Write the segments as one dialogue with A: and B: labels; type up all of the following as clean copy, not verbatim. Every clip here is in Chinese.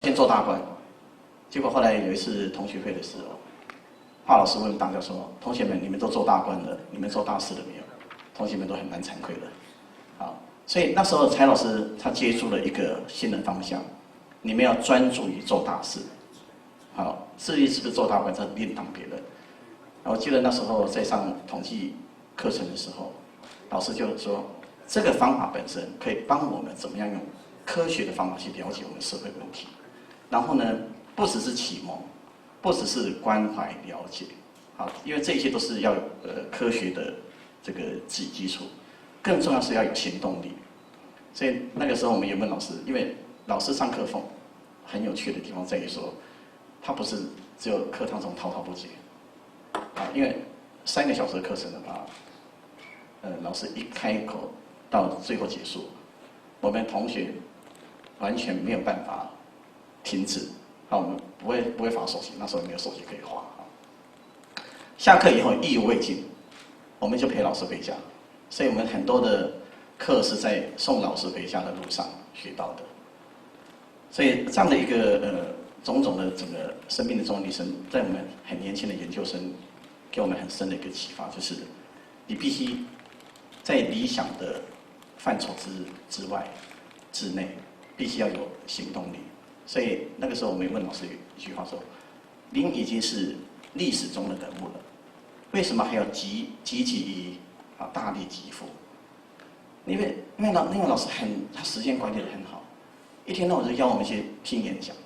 A: 先做大官。结果后来有一次同学会的时候，华老师问大家说：“同学们，你们都做大官了，你们做大事了没有？”同学们都很蛮惭愧的。好，所以那时候蔡老师他接触了一个新的方向，你们要专注于做大事。好，至于是不是做大官，这另当别论。我记得那时候在上统计课程的时候，老师就说，这个方法本身可以帮我们怎么样用科学的方法去了解我们社会问题。然后呢，不只是启蒙，不只是关怀了解，好，因为这些都是要有科学的这个基础，更重要是要有行动力。所以那个时候我们有问老师，因为老师上课风很有趣的地方在于说，他不是只有课堂中滔滔不绝，啊，因为3个小时的课程的话，老师一开口到最后结束，我们同学完全没有办法停止，啊，我们不会划手机，那时候没有手机可以划。下课以后意犹未尽，我们就陪老师回家，所以我们很多的课是在送老师回家的路上学到的。所以这样的一个种种的整个生命的中历程，在我们很年轻的研究生给我们很深的一个启发，就是你必须在理想的范畴之外之内，必须要有行动力。所以那个时候我们问老师一句话说：“您已经是历史中的人物了，为什么还要积极于大力疾付？”因为老师他时间管理得很好，一天到晚就邀我们去听演讲。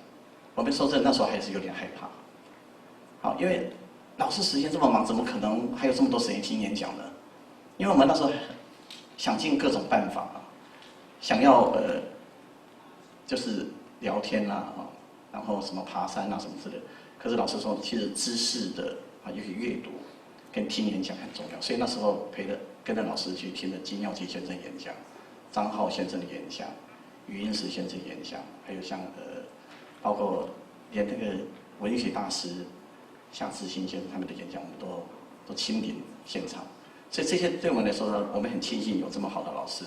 A: 我们说真的，那时候还是有点害怕。好，因为老师时间这么忙，怎么可能还有这么多时间听演讲呢？因为我们那时候想尽各种办法，想要就是聊天啦，然后什么爬山啊什么之类的。可是老师说，其实知识的尤其阅读跟听演讲很重要。所以那时候跟着老师去听了金耀基先生演讲、张浩先生的演讲、余英时先生演讲，还有像包括连那个文学大师夏志新先生他们的演讲，我们都亲临现场。所以这些对我们来说呢，我们很庆幸有这么好的老师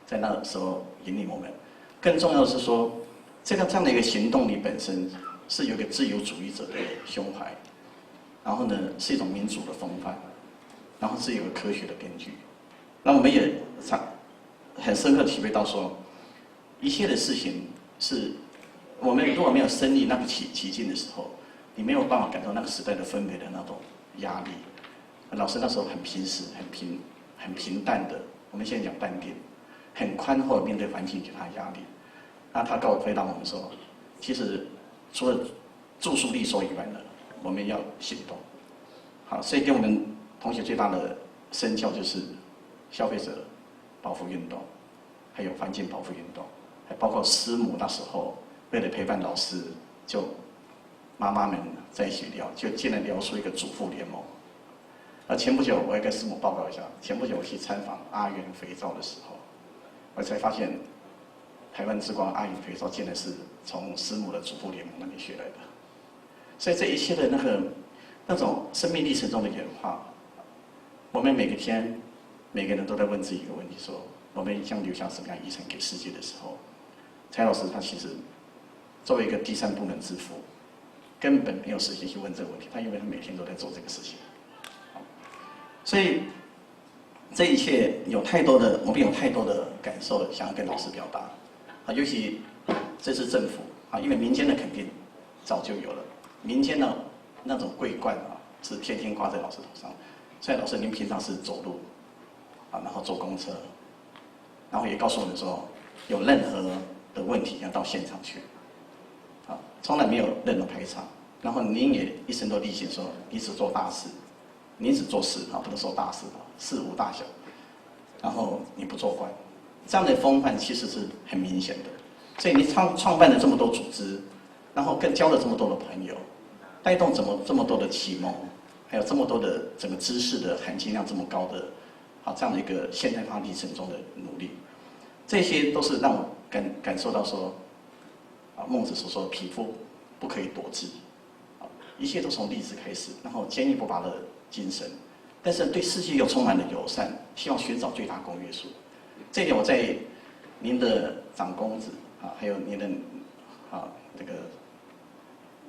A: 在那时候引领我们。更重要的是说，这样的一个行动力本身是有一个自由主义者的胸怀，然后呢是一种民主的风范，然后是有个科学的根据。那我们也很深刻体会到说，一切的事情是我们如果没有身历那个奇境的时候，你没有办法感受那个时代的氛围的那种压力。老师那时候很平实、很平淡的，我们现在讲淡定，很宽厚的面对环境给他的压力。那他回答我们说，其实除了著书立说以外呢，我们要行动。好，所以给我们同学最大的身教就是消费者保护运动，还有环境保护运动，还包括师母那时候为了陪伴老师，就妈妈们在一起聊，就竟然聊出一个主妇联盟。而前不久我也跟师母报告一下，前不久我去参访阿元肥皂的时候，我才发现台湾之光阿元肥皂竟然是从师母的主妇联盟那边学来的。所以这一切的那种生命历程中的演化，我们每个人都在问自己一个问题：说我们将留下什么样遗产给世界的时候，蔡老师他其实作为一个第三部门之父，根本没有时间去问这个问题，因为他每天都在做这个事情。所以这一切我们有太多的感受想要跟老师表达尤其这是政府因为民间的肯定早就有了，民间的那种桂冠是天天挂在老师头上。所以老师您平常是走路然后坐公车，然后也告诉我们说，有任何的问题要到现场去从来没有任何排场。然后您也一生都力行说，你只做大事。你只做事不能说大事事无大小，然后你不做官，这样的风范其实是很明显的。所以你创办了这么多组织，然后交了这么多的朋友，带动这么多的启蒙，还有这么多的整个知识的含金量这么高的这样的一个现代化历程中的努力，这些都是让我感受到说孟子所说的匹夫不可以夺志一切都从立志开始，然后坚毅不拔的精神，但是对世界又充满了友善，希望寻找最大公约数。这一点我在您的长公子还有您的啊，这个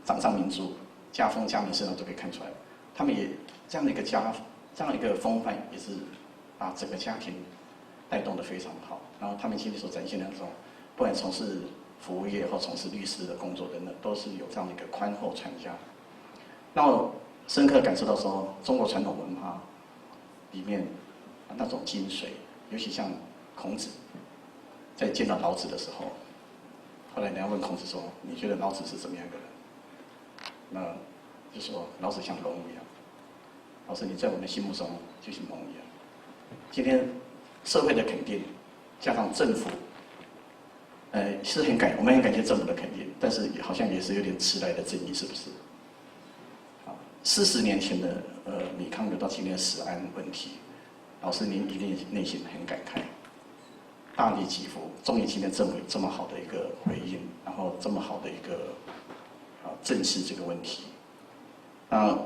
A: 掌上明珠、家风家门身上都可以看出来。他们也这样的一个这样一个风范，也是把整个家庭带动得非常好。然后他们今天所展现的那种，不管从事服务业或从事律师的工作等等，都是有这样的一个宽厚传家。让我深刻感受到说，中国传统文化里面那种精髓，尤其像孔子在见到老子的时候，后来人家问孔子说：“你觉得老子是怎么样的人？”那就说老子像龙一样。老师，你在我们心目中就像龙一样。今天社会的肯定，加上政府，是我们很感谢政府的肯定，但是好像也是有点迟来的正义，是不是？40年前的米康流到今天的食安问题，老师您一定内心很感慨，大力给付，终于今天政府有这么好的一个回应，然后这么好的一个正视这个问题。那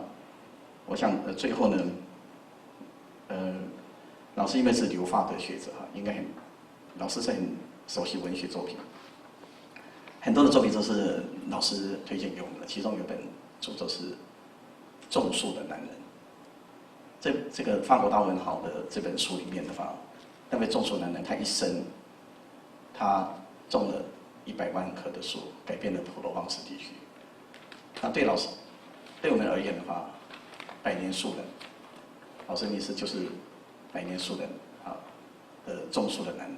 A: 我想最后呢，老师因为是留法的学者应该老师是很熟悉文学作品，很多的作品都是老师推荐给我们的，其中有本著作是《种树的男人》。这个法国大文豪的这本书里面的话，那位种树男人他一生，他种了100万棵的树，改变了普罗旺斯地区。那对我们而言的话，100年树人，老师你就是100年树人种树的男人。